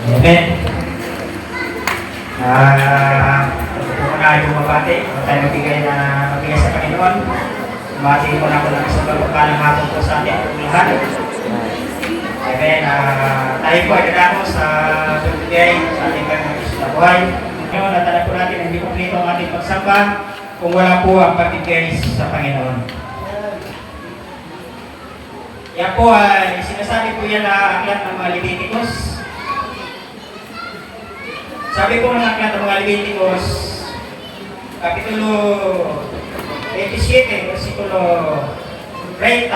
Amen. Kung na yung mabati, kung tayo magbigay sa Panginoon, mabati ko na po ng isang pagpapalang hapon po sa ating lahat. Amen. Tayo po ay dadako sa pagbigay sa ating Panginoon na buhay. Ngayon, natala po natin, hindi kumplito ang ating pagsamba kung wala po ang pagbigay sa Panginoon. Yan po ay sinasabi po yan na aklat ng mga Leviticus. Sabi po ng aklat ng mga Leviticus, Kapitulo 27, versikulo 30.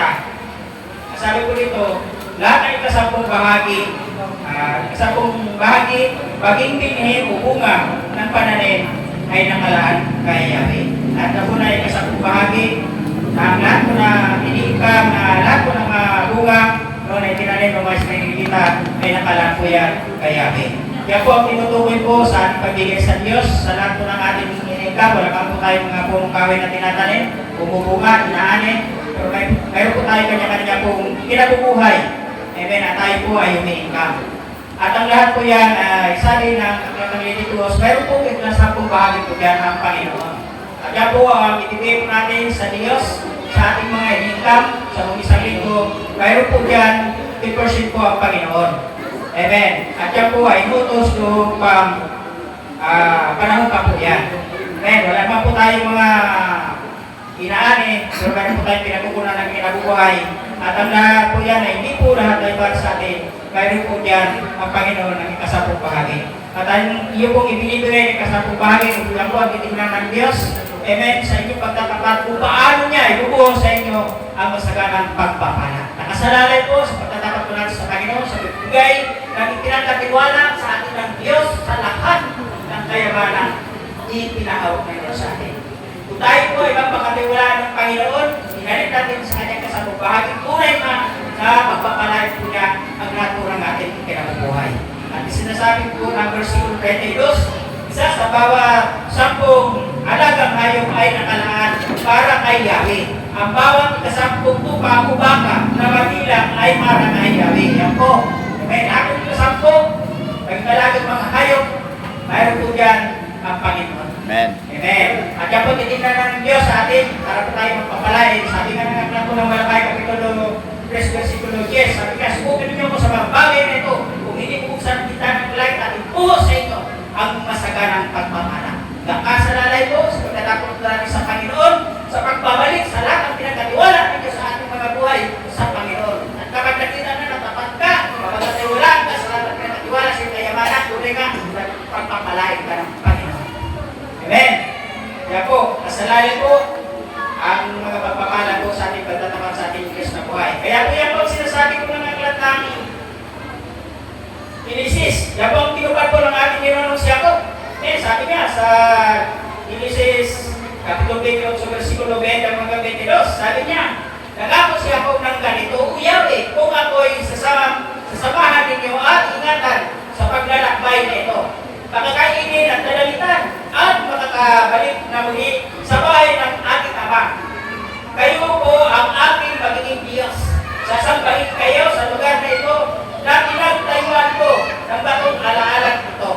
Sabi po dito, lahat ng ikasampung bahagi, baging binhi o bunga ng pananim ay nakalaan kay Yahweh. At na po na ikasampung bahagi, ang lahat po na iniikam na lahat po ng bunga noon ay tinanim ng mga Israelita ay nakalaan po yan kay Yahweh. Kaya po ang tinutukoy po sa ating pagbigay sa Diyos, sa lahat po ng ating iniikam, wala pa po tayong mga pong kawin na tinatanim, bumubunga, inaanin, pero mayroon po tayo kanya-kanya pong kinabubuhay. Amen, at tayo po ay umiikam. At ang lahat po yan ay sabi ng Leviticus, mayroon po ikasampung bahagi po yan ang Panginoon. At yan po ang itibigay po natin sa Diyos, sa ating mga iniikam, sa mga isang linggo, mayroon po yan 10% po ang Panginoon. Amen. At yan po ay inutos noong panahon pa po yan. Amen. Wala pa po tayong mga inaani, pero meron po tayong pinagkukunan ng kinabubuhay. At ang lahat po yan ay hindi po lahat ay para sa atin. Mayroon po dyan ang Panginoon ng ikasampung bahagi. At ang iyo pong ibinibigay ng ikasampung bahagi, kung lang po ang titignan ng Diyos, amen, sa inyong pagtatapat kung paano niya ibubuo sa inyo ang masaganang pagpapala. Nakasalalay po sa pagtatapat po natin sa Panginoon, sa bibigay ng itinatatiwala sa atin ng Diyos sa lahat ng kayamanan ipinahawak ngayon sa atin. Kung tayo po ay magpakatiwalaan ng Panginoon, inalit natin sa kanyang kasampung bahagi, tunay na magpapalay po niya ang lahat po ng ating kinabubuhay. At sinasabi po ng versikulo 22, isa sa bawat 10 alagang hayop ay nakalaan para kay Yahweh. Ang bawat ikasampung tupa o baka na mabilang ay para kay Yahweh. Yan po. May akong ikasampung, pagkalagang mga hayop, mayroon po dyan ang Panginoon. Amen. Amen. At yan po titignan ng Diyos sa atin para po tayo magpapalain. Sabi nga ng aklat po ng Malakay, Kapitulo 3, versikulo 10, sabi nga, subukin niyo po sa mga bagay na ito, kung hindi po sa kita ng light at ipuho sa inyo ang masaganang pagpapala. Nakasalalay po sa pagkatakot natin sa Panginoon, sa pagbabalik sa lahat ng pinagkatiwala ninyo sa ating mga buhay sa Panginoon. At kapag nakita na natapat ka, kapag natiwalaan ka sa lahat ng pinagkatiwala sa iyong kayamanan, tuloy ka, pagpapalain ka ng Panginoon. Amen. Kaya po, nasalalay po ang mga pagpapala po sa ating pagtatapat sa ating Diyos na buhay. Kaya po yan po sinasabi ko ng aklat ng Genesis. Yan po ang tinupad po ng ating Ginong si Jacob. Sabi nga sa Genesis Kapitulo 28, versikulo 20 hanggang 22, sabi niya, nagako si Jacob ng ganito, O Yahweh, kung ako'y sasamahan ninyo at ingatan sa paglalakbay na ito, makakainin at dalalitan at makakabalik na muli sa bahay ng ating Ama. Kayo po ang aking magiging Diyos. Sasambahin kayo sa lugar na ito na pinagtayuan ko ng batong alaalang ito.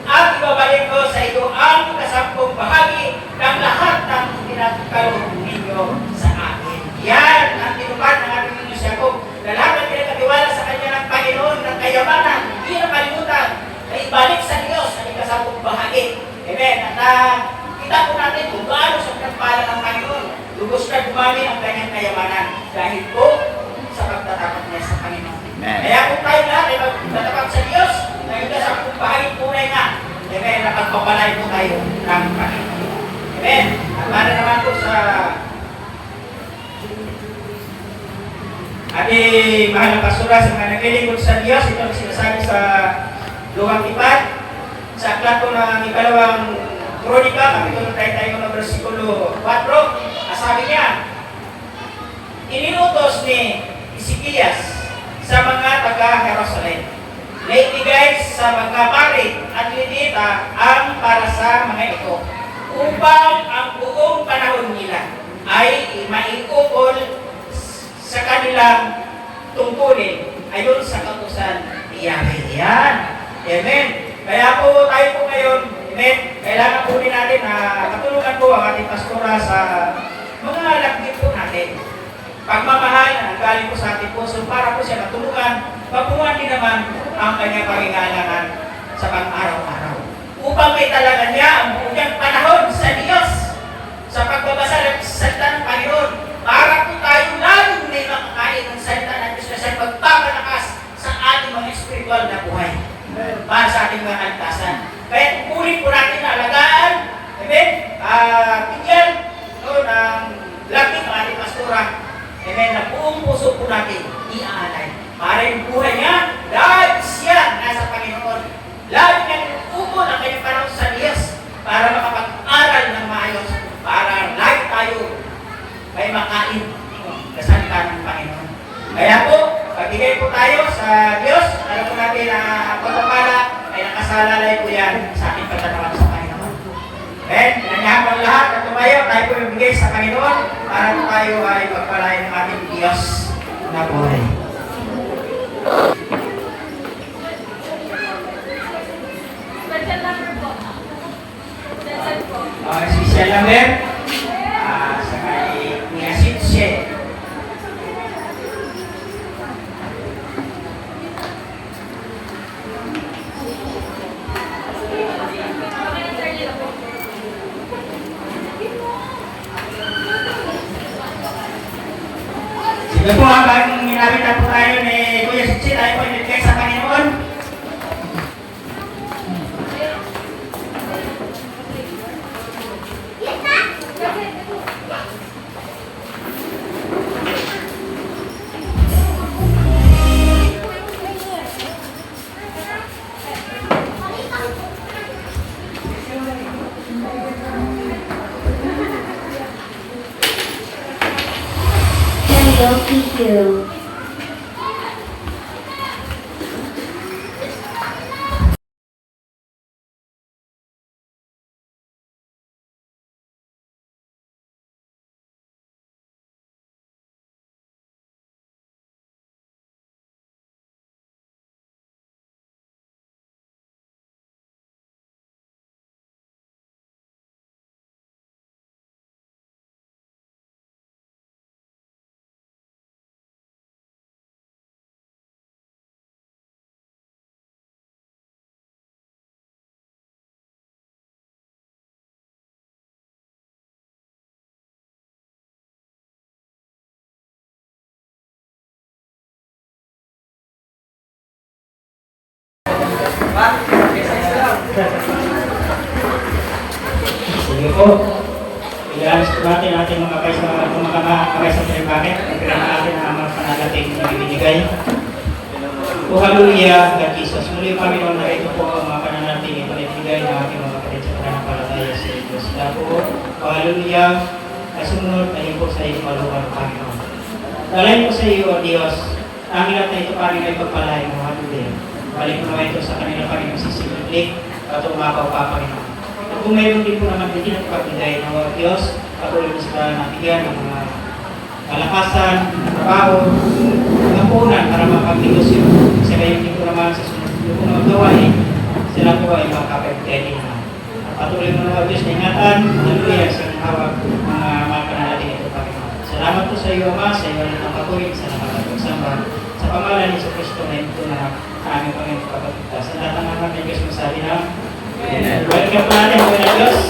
At ibabalik ko sa iyo ang kasampung bahagi ng lahat ng pinagkaloob ninyo sa akin. Yan ang tinupad ng ating Diyos Jacob. Na lahat ng pinagkatiwala sa kanya ng Panginoon ng kayamanan, hindi na kalimutan na ibalik sa Diyos ang kasampung bahagi. Amen. At kita po natin kung gaano sa pinagpala ng Panginoon. Lubos na dumami ang kanyang kayamanan dahil po sa pagtatapat niya sa Panginoon. Amen. Kaya kung tayo lahat ay magtatapat sa Diyos, na yung kasampung bahagi tunay nga, amen, napagpapalay po tayo ng Panginoon. Amen. At para naman po sa ating mahal na pastora sa mga naglilingkod sa Diyos, ito ang sinasabi sa Luwang Tipad, sa aklat po ng ikalawang Kronika, Kapitulo 31, versikulo 4, sabi niya, iniutos ni Ezekias sa mga taga-Jerusalem na ibigay sa mga pari at Levita ang para sa mga ito upang ang buong panahon nila ay maiukol sa kanilang tungkulin ayon sa kautusan ni Yahweh. Yan. Amen. Kaya po tayo po ngayon, amen, kailangan po rin natin na katulungan po ang ating pastora sa mga lakbit po natin. Pagmamahal na galing po sa ating puso para po siya matulungan, mapunuan din naman ang kanyang pangingailangan sa pang-araw-araw. Upang may talaga niya ang buong panahon sa Diyos sa pagbabasa ng salita ng Panginoon para po tayo lalong may makakain ng salita ng Diyos na sa pagpapalakas sa ating mga spiritual na buhay para sa ating mga kaligtasan. Kaya pupulin po natin na alagaan, amen, tingnan ng lakit ng ating pastora, amen, na buong puso po natin iaalay. Para yung buhay niya, dahil siya nasa Panginoon, lalo niya upo ng kanyang panahon sa Diyos para makapag-aral ng maayos, para lahat tayo may makain sa salita ng Panginoon. Kaya po, pagbigay po tayo sa Diyos, alam po natin na ang pagpapala ay nakasalalay po yan sa ating pagtatawa sa Panginoon. Then, pinanyahan po lahat at tumayo, tayo po yung bigay sa Panginoon para po tayo ay pagpalain ng ating Diyos na buhay. Special number po. Special po. Special number sa kay Kuya Sitse. Sige po, habang minapit na po tayo ni Kuya Sitse, tayo po ibigay sa Panginoon. Hello, Pichu. Sige po. Ilalis po natin ating mga kakay sa pinagkakit. Pagkira natin ang mga panalating na ibinigay. O hallelujah, God Jesus. Muli Panginoon na ito po ang mga pananating ipinibigay na ating mga kapatid sa pananampalataya sa Diyos. Kaya po, o hallelujah, kasunod na po sa iyo maluwag Panginoon. Dalayan po sa iyo, O Diyos, ang ilat na ito Panginoon ay pagpalain mo, hallelujah. Balik mo ito sa kanila Panginoon sisimiklik at umapaw pa Panginoon. At kung mayroon din po naman din ang pagbigay ng mga Diyos, patuloy mo sila nabigyan ng mga kalakasan, trabaho, mga punan para mapag-negosyo. Sila yung din po naman sa sunod yung mga gawain, sila po ay makapag-bigay din naman. At patuloy mo naman Diyos na ingatan, hallelujah, sa hawag mga panalating ito Panginoon. Salamat po sa iyo Ama, sa iyo na patuloy, sa nakapag-pagsamba. Sa pangalan ni Kristo na ito na aming Panginoon kapatid. Sa lahat ng mga Diyos masabi na, welcome po natin, Panginoon Diyos.